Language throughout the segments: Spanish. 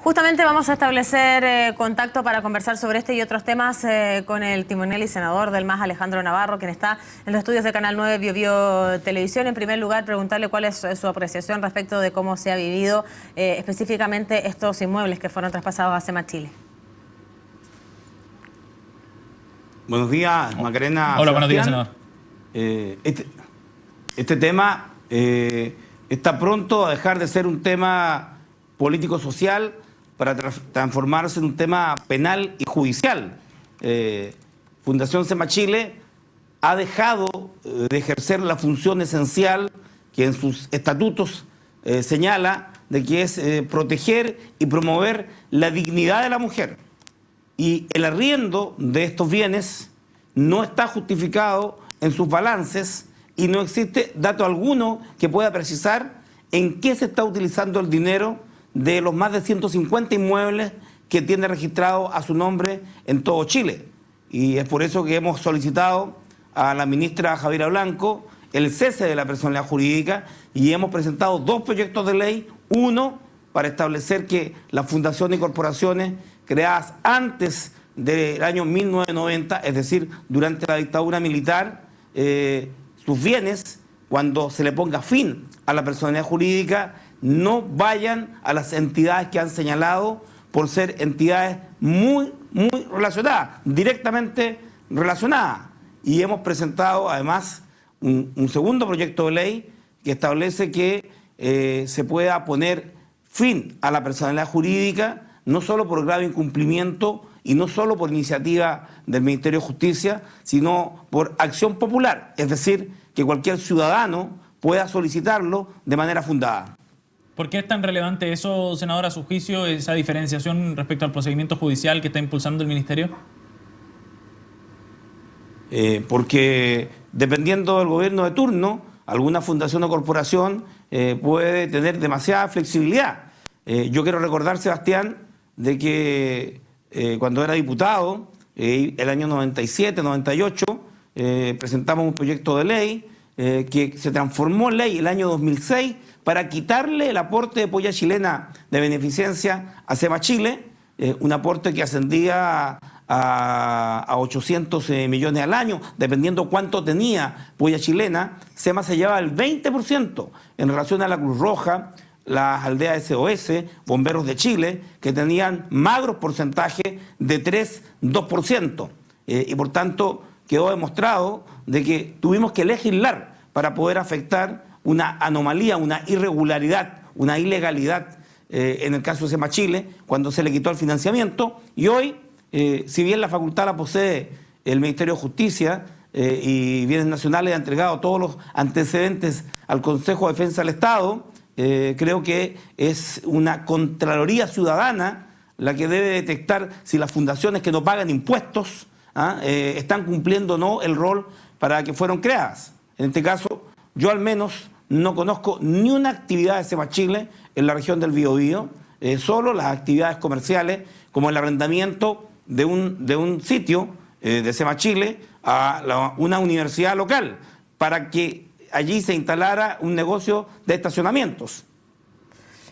Justamente vamos a establecer contacto para conversar sobre este y otros temas con el timonel y senador del MAS, Alejandro Navarro, quien está en los estudios de Canal 9 BioBio Televisión. En primer lugar, preguntarle cuál es su apreciación respecto de cómo se ha vivido específicamente estos inmuebles que fueron traspasados a SEMA Chile. Buenos días, Macarena. Hola, buenos días, senador. Este tema está pronto a dejar de ser un tema político-social para transformarse en un tema penal y judicial. Fundación SEMA Chile ha dejado de ejercer la función esencial que en sus estatutos señala de que es proteger y promover la dignidad de la mujer. Y el arriendo de estos bienes no está justificado en sus balances y no existe dato alguno que pueda precisar en qué se está utilizando el dinero de los más de 150 inmuebles que tiene registrado a su nombre en todo Chile. Y es por eso que hemos solicitado a la ministra Javiera Blanco el cese de la personalidad jurídica y hemos presentado dos proyectos de ley. Uno, para establecer que las fundaciones y corporaciones creadas antes del año 1990, es decir, durante la dictadura militar, sus bienes, cuando se le ponga fin a la personalidad jurídica, no vayan a las entidades que han señalado por ser entidades muy relacionadas, directamente relacionadas. Y hemos presentado además un segundo proyecto de ley que establece que se pueda poner fin a la personalidad jurídica, no solo por grave incumplimiento y no solo por iniciativa del Ministerio de Justicia, sino por acción popular, es decir, que cualquier ciudadano pueda solicitarlo de manera fundada. ¿Por qué es tan relevante eso, senador, a su juicio, esa diferenciación respecto al procedimiento judicial que está impulsando el Ministerio? Porque dependiendo del gobierno de turno, alguna fundación o corporación puede tener demasiada flexibilidad. Yo quiero recordar, Sebastián, de que cuando era diputado, el año 97, 98, presentamos un proyecto de ley que se transformó en ley el año 2006 para quitarle el aporte de polla chilena de beneficencia a SEMA Chile, un aporte que ascendía a 800 millones al año, dependiendo cuánto tenía polla chilena. SEMA se llevaba el 20% en relación a la Cruz Roja, las aldeas SOS, Bomberos de Chile, que tenían magros porcentajes de 2%. Y por tanto quedó demostrado de que tuvimos que legislar para poder afectar una anomalía, una irregularidad, una ilegalidad en el caso de SEMA Chile, cuando se le quitó el financiamiento. Y hoy, si bien la facultad la posee el Ministerio de Justicia y Bienes Nacionales ha entregado todos los antecedentes al Consejo de Defensa del Estado, creo que es una Contraloría Ciudadana la que debe detectar si las fundaciones que no pagan impuestos están cumpliendo o no el rol para que fueron creadas. En este caso, yo al menos no conozco ni una actividad de SEMA Chile en la región del Biobío, solo las actividades comerciales, como el arrendamiento de un sitio de SEMA Chile a una universidad local, para que allí se instalara un negocio de estacionamientos.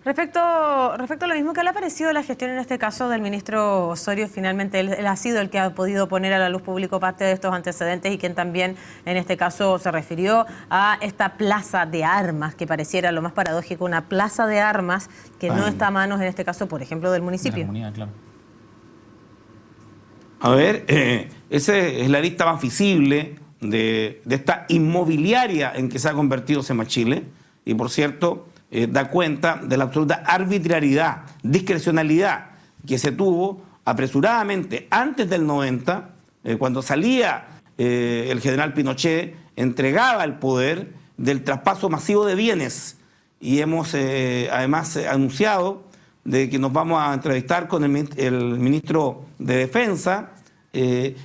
Respecto a lo mismo, ¿qué le ha parecido la gestión en este caso del ministro Osorio? Finalmente, él ha sido el que ha podido poner a la luz pública parte de estos antecedentes y quien también en este caso se refirió a esta plaza de armas, que pareciera lo más paradójico, una plaza de armas que no está a manos, en este caso, por ejemplo, del municipio. De la comunidad, claro. A ver, esa es la lista más visible de esta inmobiliaria en que se ha convertido SEMA Chile. Y por cierto, da cuenta de la absoluta arbitrariedad, discrecionalidad que se tuvo apresuradamente antes del 90, cuando salía el general Pinochet, entregaba el poder del traspaso masivo de bienes. Y hemos además anunciado de que nos vamos a entrevistar con el ministro de Defensa,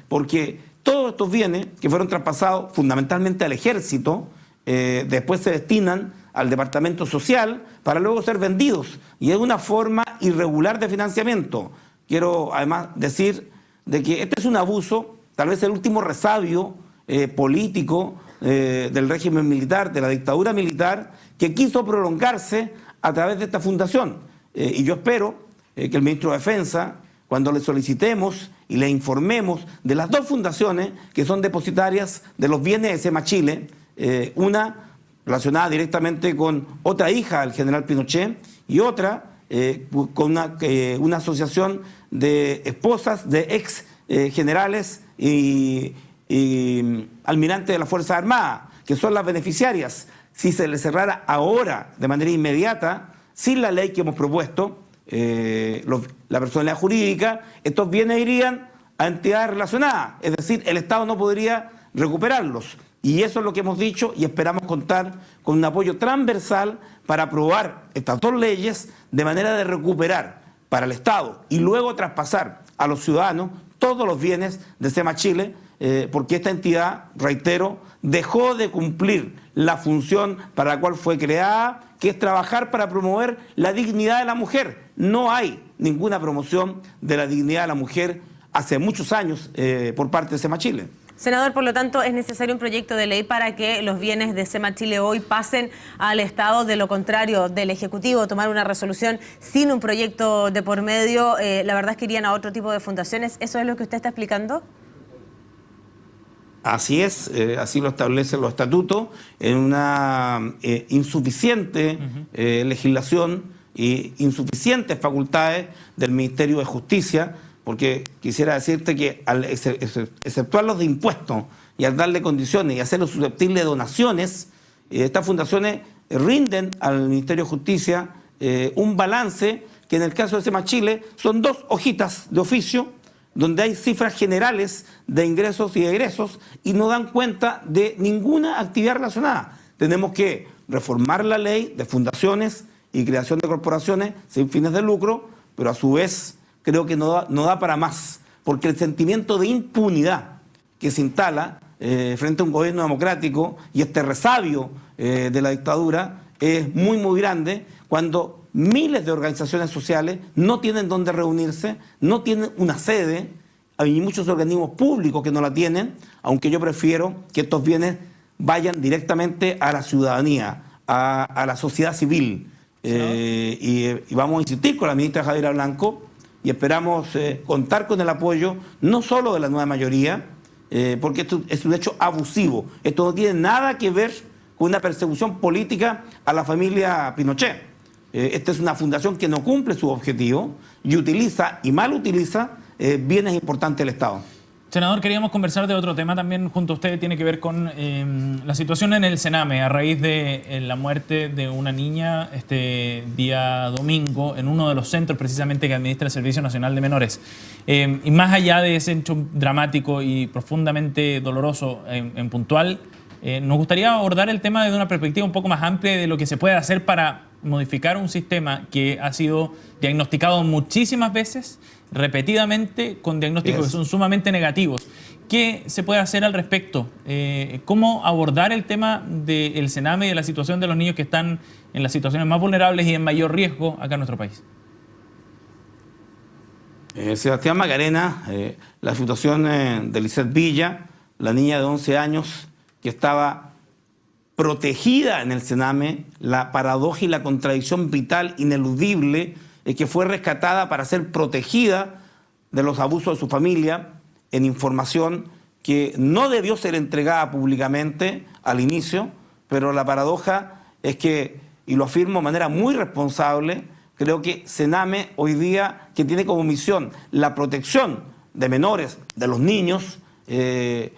porque todos estos bienes que fueron traspasados fundamentalmente al ejército, después se destinan al Departamento Social para luego ser vendidos. Y es una forma irregular de financiamiento. Quiero además decir de que este es un abuso, tal vez el último resabio político del régimen militar, de la dictadura militar, que quiso prolongarse a través de esta fundación. Y yo espero que el ministro de Defensa, cuando le solicitemos y le informemos de las dos fundaciones que son depositarias de los bienes de SEMA Chile, una relacionada directamente con otra hija del general Pinochet y otra con una asociación de esposas de ex generales y almirantes de las Fuerzas Armadas, que son las beneficiarias. Si se les cerrara ahora, de manera inmediata, sin la ley que hemos propuesto, la personalidad jurídica, estos bienes irían a entidades relacionadas, es decir, el Estado no podría recuperarlos. Y eso es lo que hemos dicho y esperamos contar con un apoyo transversal para aprobar estas dos leyes de manera de recuperar para el Estado y luego traspasar a los ciudadanos todos los bienes de SEMA Chile, porque esta entidad, reitero, dejó de cumplir la función para la cual fue creada, que es trabajar para promover la dignidad de la mujer. No hay ninguna promoción de la dignidad de la mujer hace muchos años por parte de SEMA Chile. Senador, por lo tanto, es necesario un proyecto de ley para que los bienes de SEMA Chile hoy pasen al Estado. De lo contrario, del Ejecutivo tomar una resolución sin un proyecto de por medio, la verdad es que irían a otro tipo de fundaciones. ¿Eso es lo que usted está explicando? Así es, así lo establecen los estatutos, en una insuficiente legislación y insuficientes facultades del Ministerio de Justicia, porque quisiera decirte que al exceptuarlos de impuestos y al darle condiciones y hacerlos susceptibles de donaciones, estas fundaciones rinden al Ministerio de Justicia un balance que en el caso de SEMA Chile son 2 hojitas de oficio donde hay cifras generales de ingresos y egresos y no dan cuenta de ninguna actividad relacionada. Tenemos que reformar la ley de fundaciones y creación de corporaciones sin fines de lucro, pero a su vez creo que no da para más, porque el sentimiento de impunidad que se instala frente a un gobierno democrático y este resabio de la dictadura es muy, muy grande cuando miles de organizaciones sociales no tienen dónde reunirse, no tienen una sede, hay muchos organismos públicos que no la tienen, aunque yo prefiero que estos bienes vayan directamente a la ciudadanía, a la sociedad civil. Y vamos a insistir con la ministra Javiera Blanco y esperamos contar con el apoyo no solo de la nueva mayoría, porque esto es un hecho abusivo. Esto no tiene nada que ver con una persecución política a la familia Pinochet. Esta es una fundación que no cumple su objetivo y utiliza, y mal utiliza, bienes importantes del Estado. Senador, queríamos conversar de otro tema también junto a usted, tiene que ver con la situación en el Sename a raíz de la muerte de una niña este día domingo en uno de los centros precisamente que administra el Servicio Nacional de Menores. Y más allá de ese hecho dramático y profundamente doloroso en puntual, nos gustaría abordar el tema desde una perspectiva un poco más amplia de lo que se puede hacer para modificar un sistema que ha sido diagnosticado muchísimas veces, repetidamente, con diagnósticos que son sumamente negativos. ¿Qué se puede hacer al respecto? ¿Cómo abordar el tema del Sename y de la situación de los niños que están en las situaciones más vulnerables y en mayor riesgo acá en nuestro país? Sebastián Macarena, la situación de Lisette Villa, la niña de 11 años que estaba protegida en el Sename, la paradoja y la contradicción vital ineludible es que fue rescatada para ser protegida de los abusos de su familia en información que no debió ser entregada públicamente al inicio, pero la paradoja es que, y lo afirmo de manera muy responsable, creo que Sename hoy día, que tiene como misión la protección de menores, de los niños,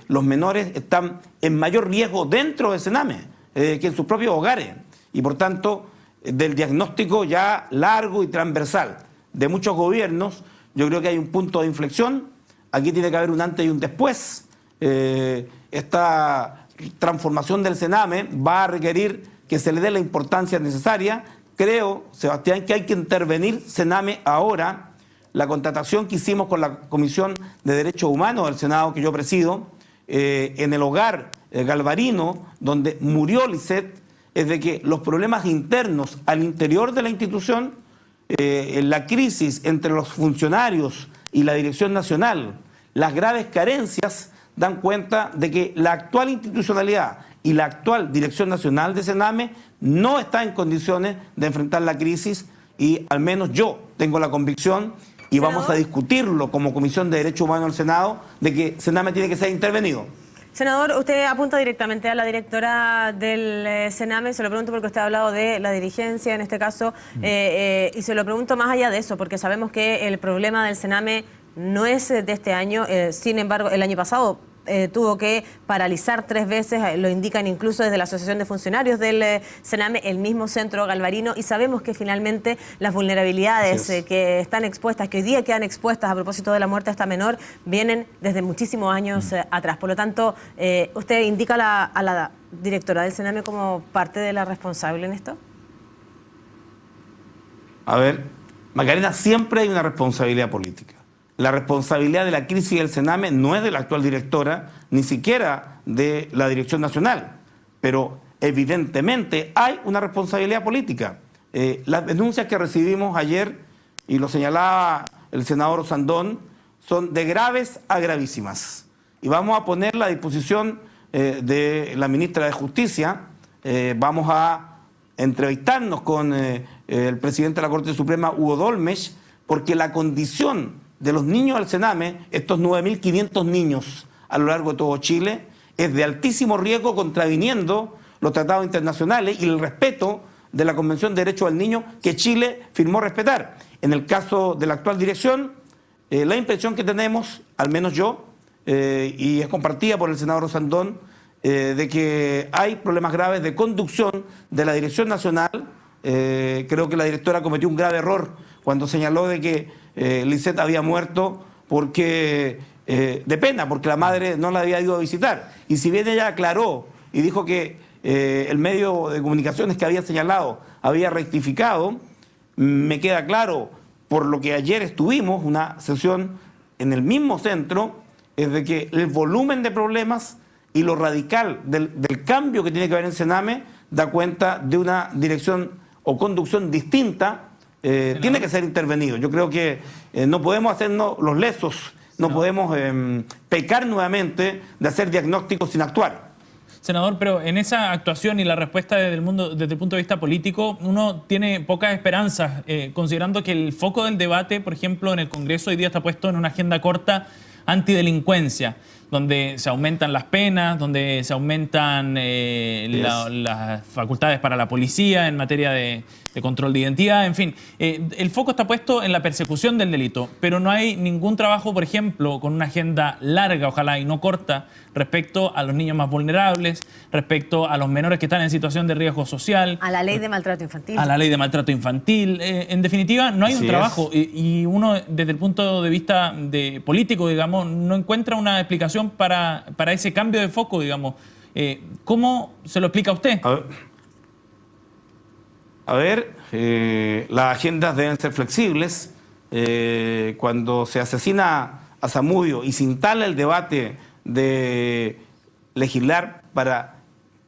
los menores están en mayor riesgo dentro de Sename que en sus propios hogares. Y por tanto, del diagnóstico ya largo y transversal de muchos gobiernos, yo creo que hay un punto de inflexión. Aquí tiene que haber un antes y un después. Esta transformación del Sename va a requerir que se le dé la importancia necesaria. Creo, Sebastián, que hay que intervenir Sename ahora. La contratación que hicimos con la Comisión de Derechos Humanos del Senado, que yo presido, en el hogar Galvarino, donde murió Lisette, es de que los problemas internos al interior de la institución, la crisis entre los funcionarios y la dirección nacional, las graves carencias dan cuenta de que la actual institucionalidad y la actual dirección nacional de Sename no está en condiciones de enfrentar la crisis y al menos yo tengo la convicción, y vamos a discutirlo como Comisión de Derechos Humanos del Senado, de que Sename tiene que ser intervenido. Senador, usted apunta directamente a la directora del Sename, se lo pregunto porque usted ha hablado de la dirigencia en este caso, y se lo pregunto más allá de eso, porque sabemos que el problema del Sename no es de este año, sin embargo, el año pasado tuvo que paralizar 3 veces, lo indican incluso desde la Asociación de Funcionarios del Sename, el mismo centro galvarino, y sabemos que finalmente las vulnerabilidades que están expuestas, que hoy día quedan expuestas a propósito de la muerte de esta menor, vienen desde muchísimos años atrás. Por lo tanto, ¿usted indica a la directora del Sename como parte de la responsable en esto? A ver, Macarena, siempre hay una responsabilidad política. La responsabilidad de la crisis del Sename no es de la actual directora, ni siquiera de la Dirección Nacional, pero evidentemente hay una responsabilidad política. Las denuncias que recibimos ayer, y lo señalaba el senador Osandón, son de graves a gravísimas. Y vamos a ponerla a disposición de la ministra de Justicia, vamos a entrevistarnos con el presidente de la Corte Suprema, Hugo Dolmech, porque la condición de los niños del Sename, estos 9.500 niños a lo largo de todo Chile, es de altísimo riesgo, contraviniendo los tratados internacionales y el respeto de la Convención de Derechos del Niño que Chile firmó respetar. En el caso de la actual dirección, la impresión que tenemos, al menos yo, y es compartida por el senador Osandón, de que hay problemas graves de conducción de la Dirección Nacional. Creo que la directora cometió un grave error cuando señaló de que Lisette había muerto porque de pena, porque la madre no la había ido a visitar. Y si bien ella aclaró y dijo que el medio de comunicaciones que había señalado había rectificado, me queda claro, por lo que ayer estuvimos, una sesión en el mismo centro, es de que el volumen de problemas y lo radical del cambio que tiene que haber en Sename da cuenta de una dirección o conducción distinta. Tiene que ser intervenido. Yo creo que no podemos hacernos los lesos, no podemos pecar nuevamente de hacer diagnósticos sin actuar. Senador, pero en esa actuación y la respuesta desde el punto de vista político, uno tiene pocas esperanzas, considerando que el foco del debate, por ejemplo, en el Congreso hoy día está puesto en una agenda corta antidelincuencia, donde se aumentan las penas, donde se aumentan las facultades para la policía en materia de control de identidad, en fin. El foco está puesto en la persecución del delito, pero no hay ningún trabajo, por ejemplo, con una agenda larga, ojalá, y no corta, respecto a los niños más vulnerables, respecto a los menores que están en situación de riesgo social. A la ley de maltrato infantil. A la ley de maltrato infantil. En definitiva, no hay un trabajo. Y uno, desde el punto de vista político, digamos, no encuentra una explicación para ese cambio de foco, digamos. ¿Cómo se lo explica a usted? A ver, las agendas deben ser flexibles. Cuando se asesina a Zamudio y se instala el debate de legislar para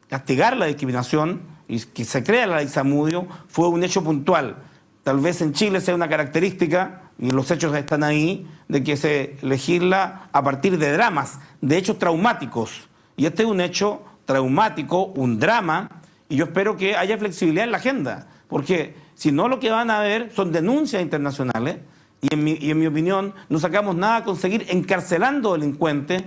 castigar la discriminación y que se crea la ley Zamudio, fue un hecho puntual. Tal vez en Chile sea una característica, y los hechos están ahí, de que se legisla a partir de dramas, de hechos traumáticos. Y este es un hecho traumático, un drama, y yo espero que haya flexibilidad en la agenda, porque si no, lo que van a ver son denuncias internacionales, y en mi opinión no sacamos nada con seguir encarcelando delincuentes,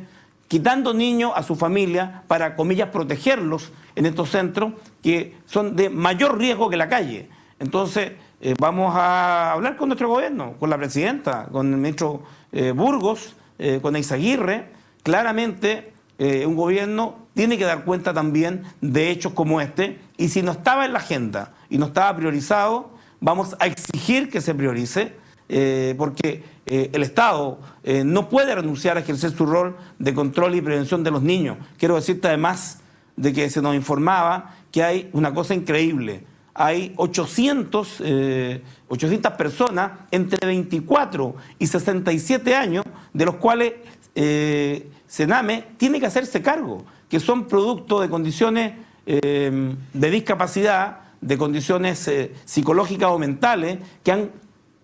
quitando niños a su familia para, comillas, protegerlos en estos centros que son de mayor riesgo que la calle. Entonces, vamos a hablar con nuestro gobierno, con la presidenta, con el ministro Burgos, con Eizaguirre. Claramente, un gobierno tiene que dar cuenta también de hechos como este, y si no estaba en la agenda y no estaba priorizado, vamos a exigir que se priorice, porque el Estado no puede renunciar a ejercer su rol de control y prevención de los niños. Quiero decirte además de que se nos informaba que hay una cosa increíble. Hay 800 personas entre 24 y 67 años, de los cuales Sename tiene que hacerse cargo, que son producto de condiciones de discapacidad, de condiciones psicológicas o mentales, que han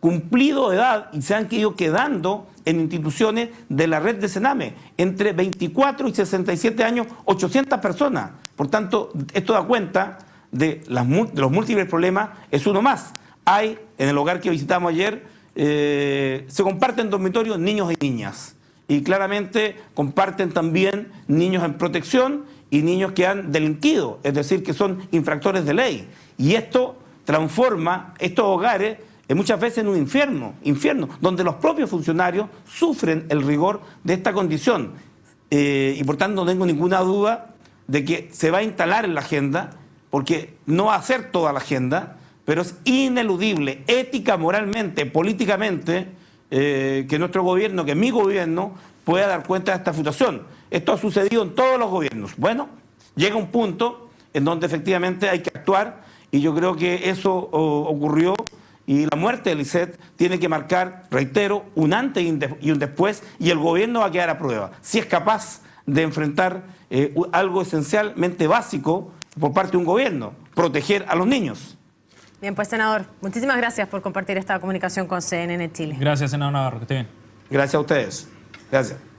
cumplido edad y se han ido quedando en instituciones de la red de Sename. Entre 24 y 67 años, 800 personas. Por tanto, esto da cuenta de los múltiples problemas, es uno más. hay, en el hogar que visitamos ayer, se comparten dormitorios niños y niñas. Y claramente comparten también niños en protección y niños que han delinquido, es decir, que son infractores de ley. Y esto transforma estos hogares muchas veces en un infierno, donde los propios funcionarios sufren el rigor de esta condición. Y por tanto no tengo ninguna duda de que se va a instalar en la agenda, porque no va a ser toda la agenda, pero es ineludible, ética, moralmente, políticamente, que nuestro gobierno, que mi gobierno, pueda dar cuenta de esta situación. Esto ha sucedido en todos los gobiernos. Bueno, llega un punto en donde efectivamente hay que actuar, y yo creo que eso ocurrió, y la muerte de Lisette tiene que marcar, reitero, un antes y un después, y el gobierno va a quedar a prueba, si es capaz de enfrentar algo esencialmente básico por parte de un gobierno, proteger a los niños. Bien, pues senador, muchísimas gracias por compartir esta comunicación con CNN Chile. Gracias, senador Navarro, que esté bien. Gracias a ustedes. Gracias.